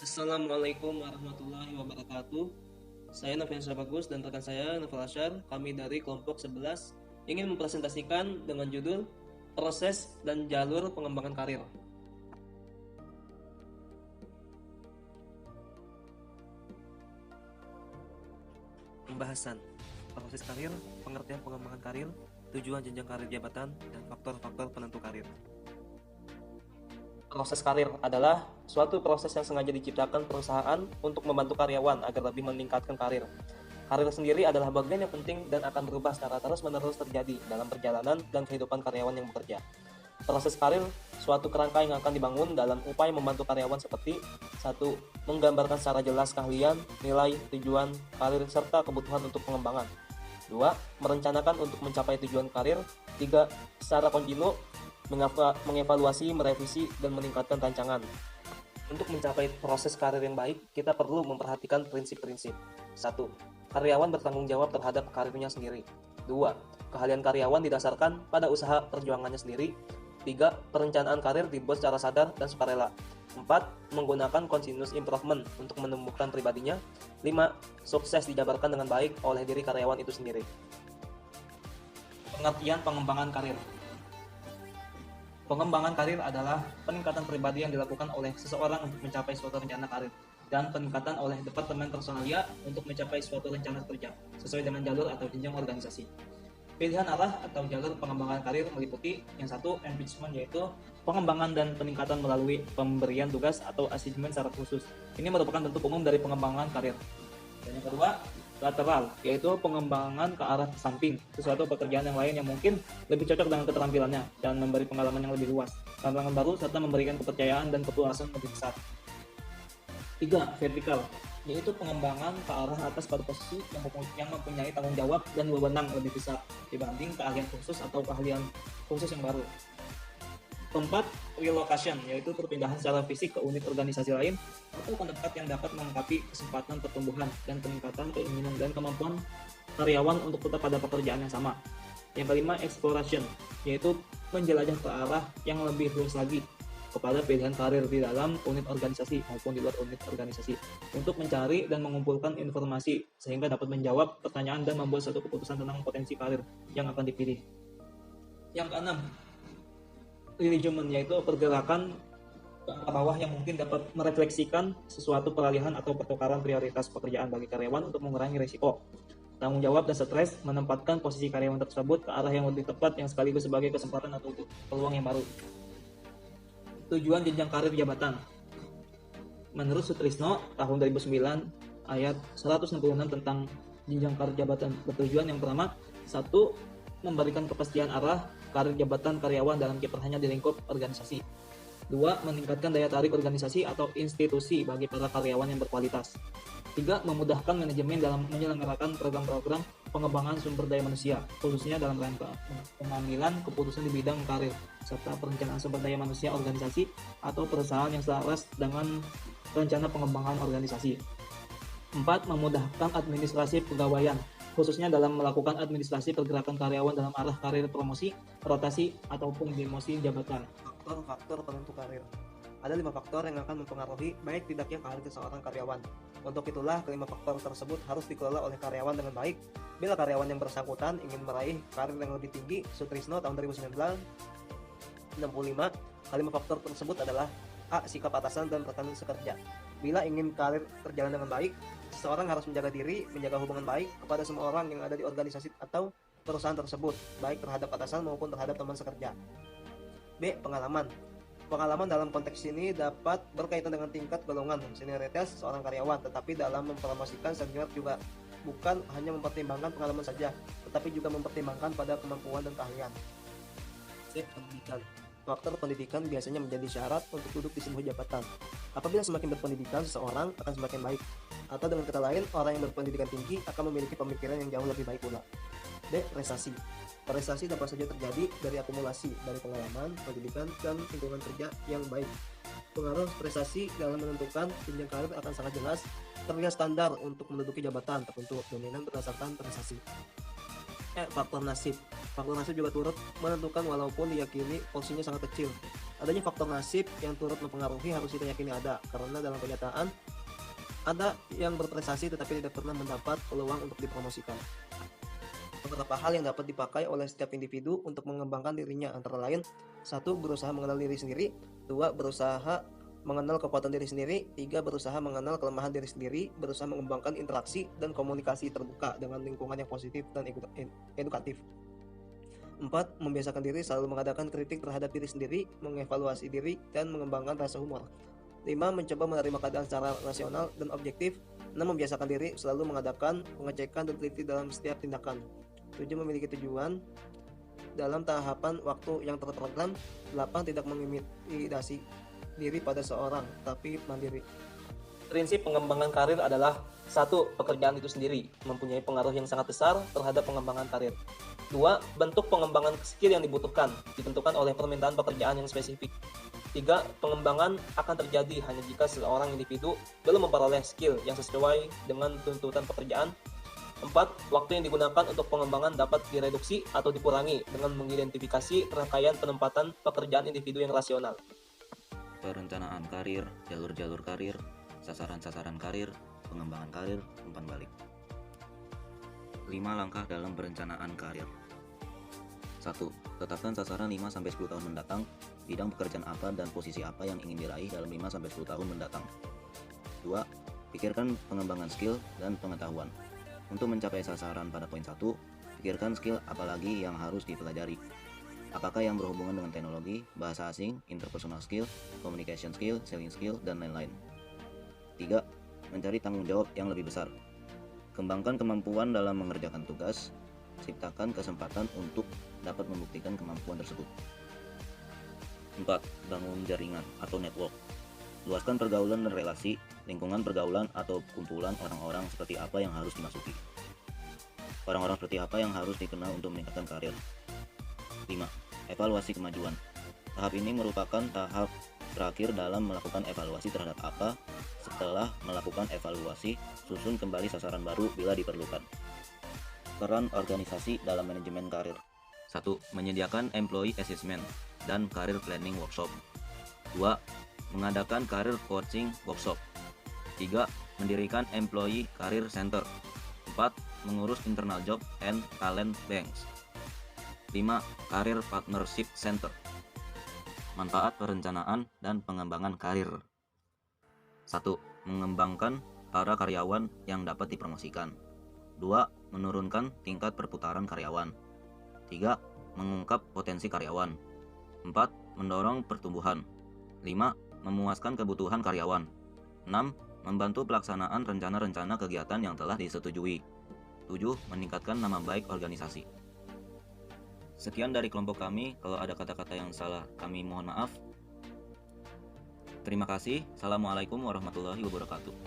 Assalamualaikum warahmatullahi wabarakatuh. Saya Noviansyah Bagus dan rekan saya Novel Asyar. Kami dari kelompok 11 ingin mempresentasikan dengan judul Proses dan Jalur Pengembangan Karir. Pembahasan proses karir, pengertian pengembangan karir, tujuan jenjang karir jabatan, dan faktor-faktor penentu karir. Proses karir adalah suatu proses yang sengaja diciptakan perusahaan untuk membantu karyawan agar lebih meningkatkan karir. Karir sendiri adalah bagian yang penting dan akan berubah secara terus-menerus terjadi dalam perjalanan dan kehidupan karyawan yang bekerja. Proses karir suatu kerangka yang akan dibangun dalam upaya membantu karyawan seperti 1. Menggambarkan secara jelas keahlian, nilai, tujuan, karir, serta kebutuhan untuk pengembangan. 2. Merencanakan untuk mencapai tujuan karir. 3. Secara kontinu mengevaluasi, merevisi, dan meningkatkan rancangan. Untuk mencapai proses karir yang baik, kita perlu memperhatikan prinsip-prinsip. 1. Karyawan bertanggung jawab terhadap karirnya sendiri. 2. Keahlian karyawan didasarkan pada usaha perjuangannya sendiri. 3. Perencanaan karir dibuat secara sadar dan sukarela. 4. Menggunakan continuous improvement untuk menumbuhkan pribadinya. 5. Sukses dijabarkan dengan baik oleh diri karyawan itu sendiri. Pengertian pengembangan karir. Pengembangan karir adalah peningkatan pribadi yang dilakukan oleh seseorang untuk mencapai suatu rencana karir dan peningkatan oleh departemen personalia untuk mencapai suatu rencana kerja sesuai dengan jalur atau jenjang organisasi. Pilihan arah atau jalur pengembangan karir meliputi yang satu, enrichment, yaitu pengembangan dan peningkatan melalui pemberian tugas atau assignment secara khusus. Ini merupakan bentuk umum dari pengembangan karir. Dan yang kedua, lateral, yaitu pengembangan ke arah samping, sesuatu pekerjaan yang lain yang mungkin lebih cocok dengan keterampilannya dan memberi pengalaman yang lebih luas, tantangan baru, serta memberikan kepercayaan dan kepuasan lebih besar. 3. Vertikal, yaitu pengembangan ke arah atas pada posisi yang mempunyai tanggung jawab dan wewenang lebih besar dibanding keahlian khusus atau keahlian khusus yang baru. 4. Relocation, yaitu perpindahan secara fisik ke unit organisasi lain atau tempat yang dapat melengkapi kesempatan pertumbuhan dan peningkatan keinginan dan kemampuan karyawan untuk tetap pada pekerjaan yang sama. Yang kelima, exploration, yaitu menjelajah ke arah yang lebih luas lagi kepada pilihan karir di dalam unit organisasi maupun di luar unit organisasi untuk mencari dan mengumpulkan informasi sehingga dapat menjawab pertanyaan dan membuat suatu keputusan tentang potensi karir yang akan dipilih. Yang keenam, management, yaitu pergerakan ke bawah yang mungkin dapat merefleksikan sesuatu peralihan atau pertukaran prioritas pekerjaan bagi karyawan untuk mengurangi risiko, tanggung jawab dan stres, menempatkan posisi karyawan tersebut ke arah yang lebih tepat yang sekaligus sebagai kesempatan atau peluang yang baru. Tujuan jenjang karir jabatan. Menurut Sutrisno tahun 2009 ayat 166 tentang jenjang karir jabatan bertujuan yang pertama, 1. Memberikan kepastian arah karir jabatan karyawan dalam kiprahnya di lingkup organisasi. 2. Meningkatkan daya tarik organisasi atau institusi bagi para karyawan yang berkualitas. 3. Memudahkan manajemen dalam menyelenggarakan program-program pengembangan sumber daya manusia, khususnya dalam rangka pengambilan keputusan di bidang karir, serta perencanaan sumber daya manusia organisasi atau perusahaan yang selaras dengan rencana pengembangan organisasi. 4. Memudahkan administrasi pegawaian, khususnya dalam melakukan administrasi pergerakan karyawan dalam arah karir promosi, rotasi, ataupun demosi jabatan. Faktor-faktor penentu karir. Ada 5 faktor yang akan mempengaruhi baik tidaknya karir seseorang karyawan. Untuk itulah, kelima faktor tersebut harus dikelola oleh karyawan dengan baik. Bila karyawan yang bersangkutan ingin meraih karir yang lebih tinggi, Sutrisno tahun 2019 65, kelima faktor tersebut adalah A. Sikap atasan dan rekan sekerja. Bila ingin karir berjalan dengan baik, seseorang harus menjaga diri, menjaga hubungan baik kepada semua orang yang ada di organisasi atau perusahaan tersebut, baik terhadap atasan maupun terhadap teman sekerja. B. Pengalaman. Pengalaman dalam konteks ini dapat berkaitan dengan tingkat golongan senioritas seorang karyawan, tetapi dalam mempromosikan senior juga bukan hanya mempertimbangkan pengalaman saja, tetapi juga mempertimbangkan pada kemampuan dan keahlian. C. Pendidikan. Faktor pendidikan biasanya menjadi syarat untuk duduk di sebuah jabatan. Apabila semakin berpendidikan, seseorang akan semakin baik. Atau dengan kata lain, orang yang berpendidikan tinggi akan memiliki pemikiran yang jauh lebih baik pula. D. Prestasi. Prestasi dapat saja terjadi dari akumulasi dari pengalaman, pendidikan, dan lingkungan kerja yang baik. Pengaruh prestasi dalam menentukan jenjang karir akan sangat jelas, terlihat standar untuk menduduki jabatan tertentu dominan berdasarkan prestasi. Faktor nasib. Faktor nasib juga turut menentukan walaupun diyakini porsinya sangat kecil. Adanya faktor nasib yang turut mempengaruhi harus kita yakini ada, karena dalam kenyataan ada yang berprestasi tetapi tidak pernah mendapat peluang untuk dipromosikan. Beberapa hal yang dapat dipakai oleh setiap individu untuk mengembangkan dirinya antara lain: 1. Berusaha mengenal diri sendiri. 2. Berusaha mengenal kekuatan diri sendiri. 3. Berusaha mengenal kelemahan diri sendiri. Berusaha mengembangkan interaksi dan komunikasi terbuka dengan lingkungan yang positif dan edukatif. 4. Membiasakan diri selalu mengadakan kritik terhadap diri sendiri, mengevaluasi diri, dan mengembangkan rasa humor. 5. Mencoba menerima keadaan secara rasional dan objektif. 6. Membiasakan diri selalu mengadakan pengecekan dan teliti dalam setiap tindakan. 7. Memiliki tujuan dalam tahapan waktu yang terprogram. 8. Tidak mengintimidasi diri pada seorang, tapi mandiri. Prinsip pengembangan karir adalah: 1. Pekerjaan itu sendiri mempunyai pengaruh yang sangat besar terhadap pengembangan karir. 2. Bentuk pengembangan skill yang dibutuhkan ditentukan oleh permintaan pekerjaan yang spesifik. 3. Pengembangan akan terjadi hanya jika seorang individu belum memperoleh skill yang sesuai dengan tuntutan pekerjaan. 4. Waktu yang digunakan untuk pengembangan dapat direduksi atau dikurangi dengan mengidentifikasi rangkaian penempatan pekerjaan individu yang rasional. Perencanaan karir, jalur-jalur karir, sasaran-sasaran karir, pengembangan karir, umpan balik. 5 langkah dalam perencanaan karir. 1. Tetapkan sasaran 5-10 tahun mendatang, bidang pekerjaan apa dan posisi apa yang ingin diraih dalam 5-10 tahun mendatang. 2. Pikirkan pengembangan skill dan pengetahuan. Untuk mencapai sasaran pada poin 1, pikirkan skill apa lagi yang harus dipelajari. Apakah yang berhubungan dengan teknologi, bahasa asing, interpersonal skill, communication skill, selling skill, dan lain-lain. 3. Mencari tanggung jawab yang lebih besar. Kembangkan kemampuan dalam mengerjakan tugas, ciptakan kesempatan untuk dapat membuktikan kemampuan tersebut. 4. Bangun jaringan atau network. Luaskan pergaulan dan relasi, lingkungan pergaulan atau kumpulan orang-orang seperti apa yang harus dimasuki. Orang-orang seperti apa yang harus dikenal untuk meningkatkan karir. 5. Evaluasi kemajuan. Tahap ini merupakan tahap terakhir dalam melakukan evaluasi terhadap apa. Setelah melakukan evaluasi, susun kembali sasaran baru bila diperlukan. Peran organisasi dalam manajemen karir. 1. Menyediakan employee assessment dan career planning workshop. 2. Mengadakan career coaching workshop. 3. Mendirikan employee career center. 4. Mengurus internal job and talent banks. 5. Career partnership center. Manfaat perencanaan dan pengembangan karir. 1. Mengembangkan para karyawan yang dapat dipromosikan. 2. Menurunkan tingkat perputaran karyawan. 3. Mengungkap potensi karyawan. 4. Mendorong pertumbuhan. 5. Memuaskan kebutuhan karyawan. 6. Membantu pelaksanaan rencana-rencana kegiatan yang telah disetujui. 7. Meningkatkan nama baik organisasi. Sekian dari kelompok kami. Kalau ada kata-kata yang salah, kami mohon maaf. Terima kasih. Assalamualaikum warahmatullahi wabarakatuh.